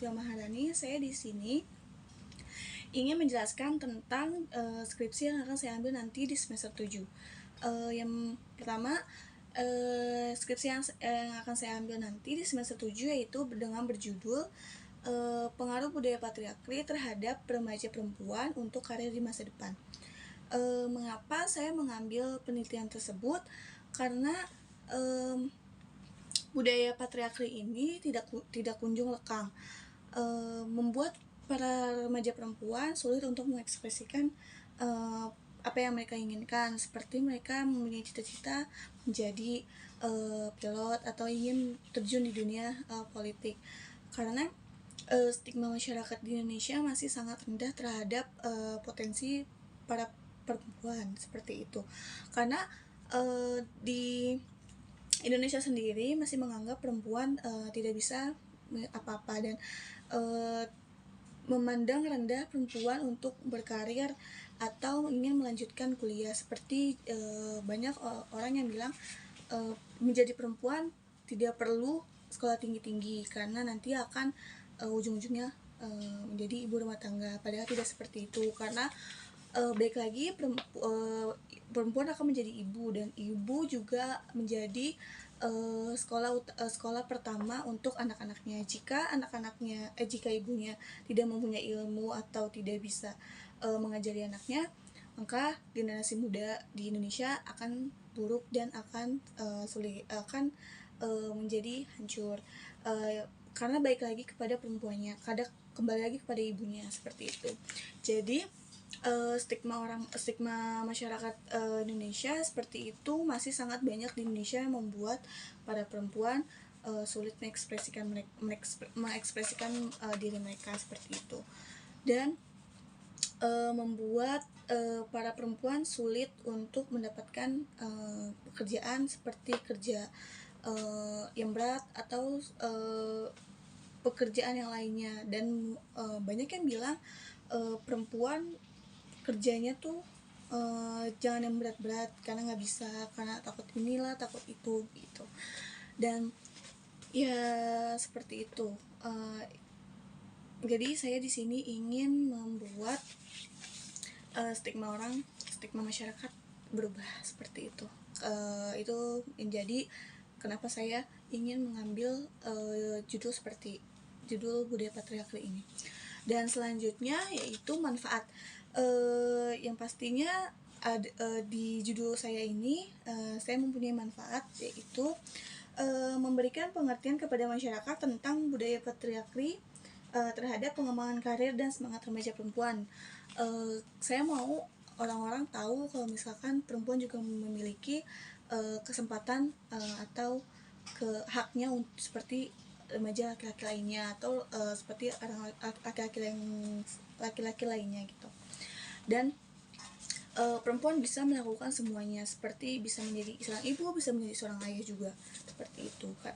Lutfia Maharani. Saya di sini ingin menjelaskan tentang skripsi yang akan saya ambil nanti di semester 7. Yang pertama, skripsi yang akan saya ambil nanti di semester 7 yaitu dengan berjudul pengaruh budaya patriarki terhadap remaja perempuan untuk karir di masa depan. Mengapa saya mengambil penelitian tersebut? Karena budaya patriarki ini tidak kunjung lekang, membuat para remaja perempuan sulit untuk mengekspresikan apa yang mereka inginkan, seperti mereka mempunyai cita-cita menjadi pilot atau ingin terjun di dunia politik, karena stigma masyarakat di Indonesia masih sangat rendah terhadap potensi para perempuan seperti itu, karena di Indonesia sendiri masih menganggap perempuan tidak bisa apa-apa dan memandang rendah perempuan untuk berkarir atau ingin melanjutkan kuliah, seperti banyak orang yang bilang menjadi perempuan tidak perlu sekolah tinggi-tinggi karena nanti akan ujung-ujungnya menjadi ibu rumah tangga, padahal tidak seperti itu, karena baik lagi perempuan akan menjadi ibu, dan ibu juga menjadi sekolah pertama untuk anak-anaknya. Jika ibunya tidak mempunyai ilmu atau tidak bisa mengajari anaknya, maka generasi muda di Indonesia akan buruk dan akan menjadi hancur, karena baik lagi kepada perempuannya, kembali lagi kepada ibunya, seperti itu. Jadi stigma masyarakat Indonesia seperti itu masih sangat banyak di Indonesia, yang membuat para perempuan sulit mengekspresikan diri mereka seperti itu, dan membuat para perempuan sulit untuk mendapatkan pekerjaan seperti kerja yang berat atau pekerjaan yang lainnya. Dan banyak yang bilang perempuan kerjanya tuh jangan yang berat-berat karena nggak bisa, karena takut inilah takut itu gitu. Dan ya seperti itu. Jadi saya di sini ingin membuat stigma masyarakat berubah seperti itu. Itu menjadi kenapa saya ingin mengambil judul budaya patriarki ini. Dan selanjutnya yaitu manfaat. Yang pastinya di judul saya ini saya mempunyai manfaat, yaitu memberikan pengertian kepada masyarakat tentang budaya patriarki terhadap pengembangan karir dan semangat remaja perempuan. Saya mau orang-orang tahu kalau misalkan perempuan juga memiliki kesempatan atau haknya seperti remaja laki-laki lainnya, atau seperti orang laki-laki lainnya gitu. Dan perempuan bisa melakukan semuanya, seperti bisa menjadi seorang ibu, bisa menjadi seorang ayah juga, seperti itu kan.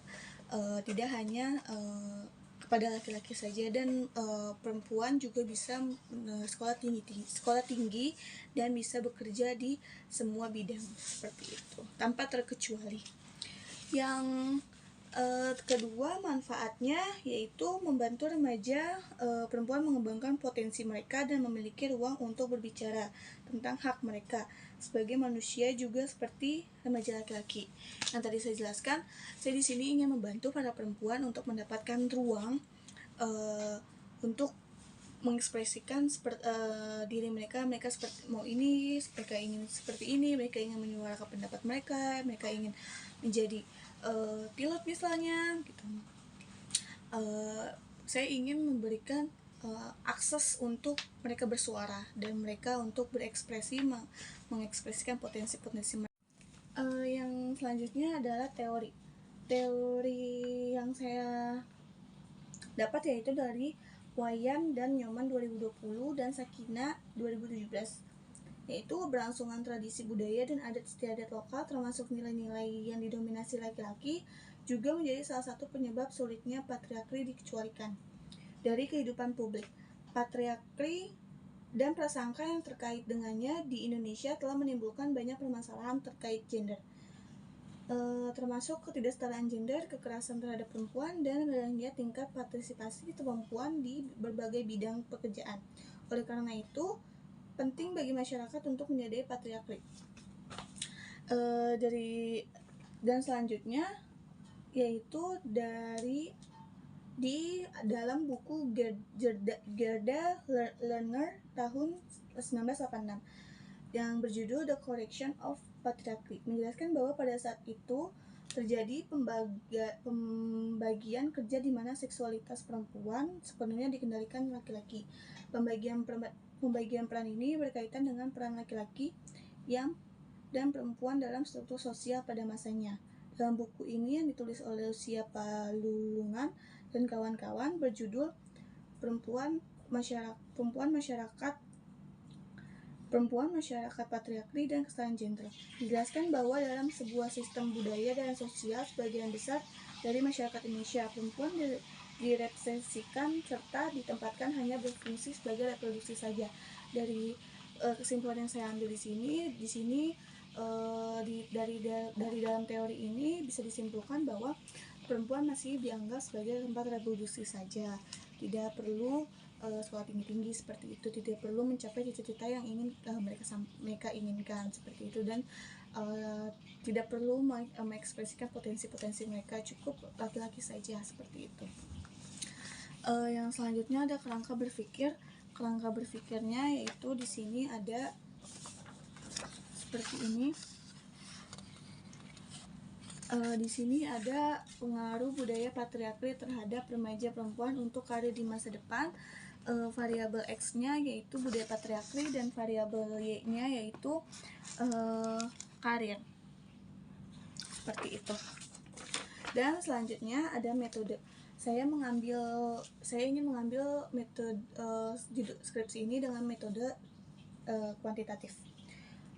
Tidak hanya kepada laki-laki saja, dan perempuan juga bisa sekolah tinggi dan bisa bekerja di semua bidang seperti itu tanpa terkecuali. Yang kedua manfaatnya yaitu membantu remaja perempuan mengembangkan potensi mereka dan memiliki ruang untuk berbicara tentang hak mereka sebagai manusia, juga seperti remaja laki-laki yang tadi saya jelaskan. Saya di sini ingin membantu para perempuan untuk mendapatkan ruang untuk mengekspresikan diri mereka seperti mau ini, mereka ingin seperti ini, mereka ingin menyuarakan pendapat mereka ingin menjadi pilot misalnya gitu. Saya ingin memberikan akses untuk mereka bersuara dan mereka untuk berekspresi, mengekspresikan potensi-potensi mereka. Yang selanjutnya adalah teori yang saya dapat yaitu dari Wayan dan Nyoman 2020 dan Sakina 2017, yaitu keberlangsungan tradisi budaya dan adat istiadat lokal termasuk nilai-nilai yang didominasi laki-laki juga menjadi salah satu penyebab sulitnya patriarki dikecualikan dari kehidupan publik. Patriarki dan prasangka yang terkait dengannya di Indonesia telah menimbulkan banyak permasalahan terkait gender. termasuk ketidaksetaraan gender, kekerasan terhadap perempuan, dan rendahnya tingkat partisipasi perempuan di berbagai bidang pekerjaan. Oleh karena itu, penting bagi masyarakat untuk menyadari patriarki. Dan selanjutnya yaitu di dalam buku Gerda Lerner tahun 1986 yang berjudul The Correction of Patriarchy, menjelaskan bahwa pada saat itu terjadi pembagian kerja di mana seksualitas perempuan sepenuhnya dikendalikan laki-laki. Pembagian peran ini berkaitan dengan peran laki-laki dan perempuan dalam struktur sosial pada masanya. Dalam buku ini yang ditulis oleh Lucia Palulungan dan kawan-kawan berjudul Perempuan Masyarakat Patriarki dan Kesetaraan Gender, dijelaskan bahwa dalam sebuah sistem budaya dan sosial sebagian besar dari masyarakat Indonesia, perempuan direpresentasikan serta ditempatkan hanya berfungsi sebagai reproduksi saja. Dari kesimpulan yang saya ambil di sini dari dalam teori ini bisa disimpulkan bahwa perempuan masih dianggap sebagai tempat reproduksi saja, tidak perlu sekolah tinggi-tinggi seperti itu, tidak perlu mencapai cita-cita yang ingin mereka inginkan seperti itu, dan tidak perlu mengekspresikan potensi-potensi mereka, cukup laki-laki saja seperti itu. Yang selanjutnya ada kerangka berpikir. Kerangka berpikirnya yaitu di sini ada seperti ini. Di sini ada pengaruh budaya patriarki terhadap remaja perempuan untuk karir di masa depan. Variabel X-nya yaitu budaya patriarki dan variabel Y-nya yaitu karir. Seperti itu. Dan selanjutnya ada metode. Saya ingin mengambil metode skripsi ini dengan metode kuantitatif.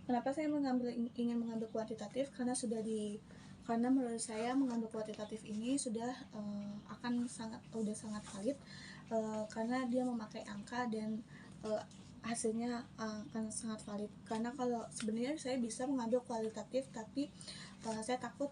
Kenapa saya ingin mengambil kuantitatif? Karena menurut saya mengambil kuantitatif ini sudah sangat valid, karena dia memakai angka dan hasilnya akan sangat valid. Karena kalau sebenarnya saya bisa mengambil kualitatif, tapi saya takut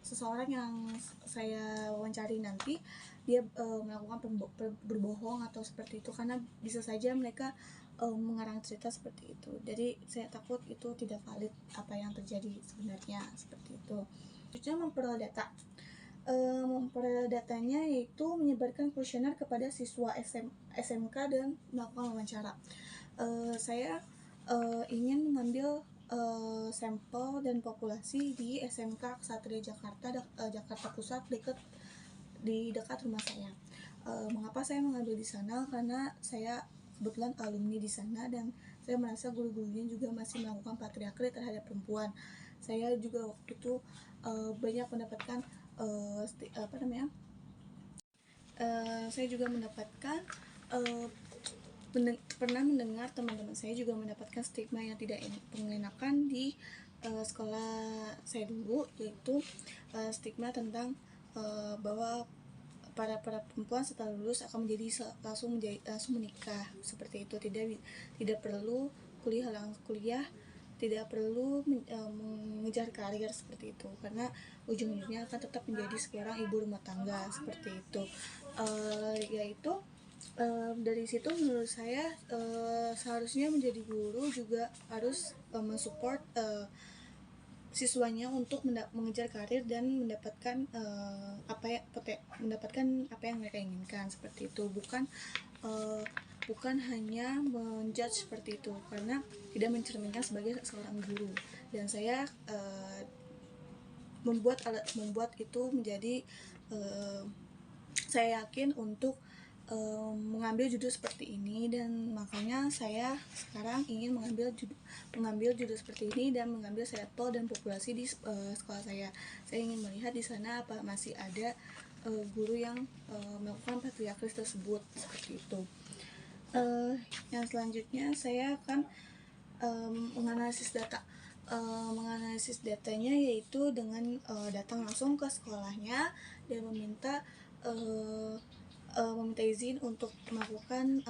seseorang yang saya wawancari nanti dia melakukan berbohong atau seperti itu, karena bisa saja mereka mengarang cerita seperti itu. Jadi saya takut itu tidak valid apa yang terjadi sebenarnya, seperti itu. Selanjutnya memperoleh data. Memperoleh datanya yaitu menyebarkan kuesioner kepada siswa SMK dan melakukan wawancara. Saya ingin mengambil sampel dan populasi di SMK Ksatria Jakarta Pusat di dekat rumah saya. Mengapa saya mengambil di sana? Karena saya kebetulan alumni di sana dan saya merasa guru-gurunya juga masih melakukan patriarki terhadap perempuan. Saya juga waktu itu banyak mendapatkan saya juga mendapatkan pernah mendengar teman-teman saya juga mendapatkan stigma yang tidak mengenakan di sekolah saya dulu, yaitu stigma tentang bahwa para perempuan setelah lulus akan langsung menikah seperti itu, tidak perlu kuliah, tidak perlu mengejar karir seperti itu, karena ujung-ujungnya akan tetap menjadi seorang ibu rumah tangga seperti itu. Yaitu dari situ menurut saya seharusnya menjadi guru juga harus mensupport siswanya untuk mengejar karir dan mendapatkan apa yang mereka inginkan seperti itu, bukan hanya menjudge seperti itu, karena tidak mencerminkan sebagai seorang guru. Dan saya membuat itu menjadi saya yakin untuk mengambil judul seperti ini, dan makanya saya sekarang ingin mengambil judul seperti ini dan mengambil sampel dan populasi di sekolah saya. Saya ingin melihat di sana apa masih ada guru yang melakukan patriarki tersebut seperti itu. Yang selanjutnya saya akan menganalisis datanya, yaitu dengan datang langsung ke sekolahnya dan meminta izin untuk melakukan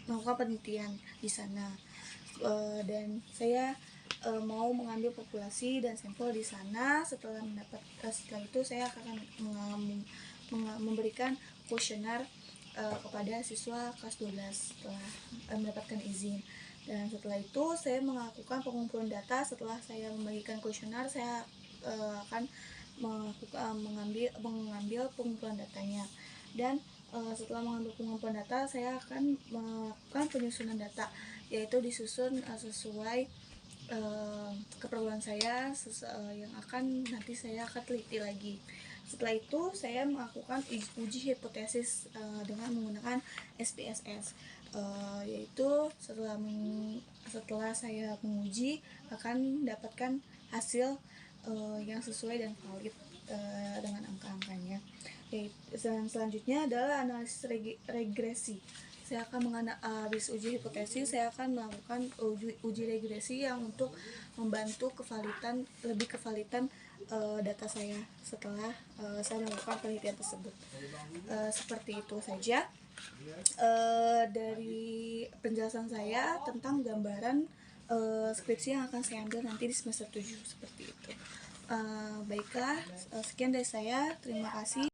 penelitian di sana. Dan saya mau mengambil populasi dan sampel di sana. Setelah itu saya akan memberikan kuesioner kepada siswa kelas 12 setelah mendapatkan izin. Dan setelah itu saya melakukan pengumpulan data. Setelah saya membagikan kuesioner, saya akan mengambil pengumpulan datanya. Dan setelah mengambil pengumpulan data, saya akan melakukan penyusunan data, yaitu disusun sesuai keperluan saya yang nanti saya akan teliti lagi. Setelah itu saya melakukan uji hipotesis dengan menggunakan SPSS, yaitu setelah saya menguji akan mendapatkan hasil yang sesuai dan valid dengan angka-angkanya. Dan selanjutnya adalah analisis regresi. Saya akan habis uji hipotesis, saya akan melakukan uji regresi yang untuk membantu lebih kevalitan data saya setelah saya melakukan penelitian tersebut. Seperti itu saja dari penjelasan saya tentang gambaran skripsi yang akan saya ambil nanti di semester 7, seperti itu. Baiklah, sekian dari saya. Terima kasih.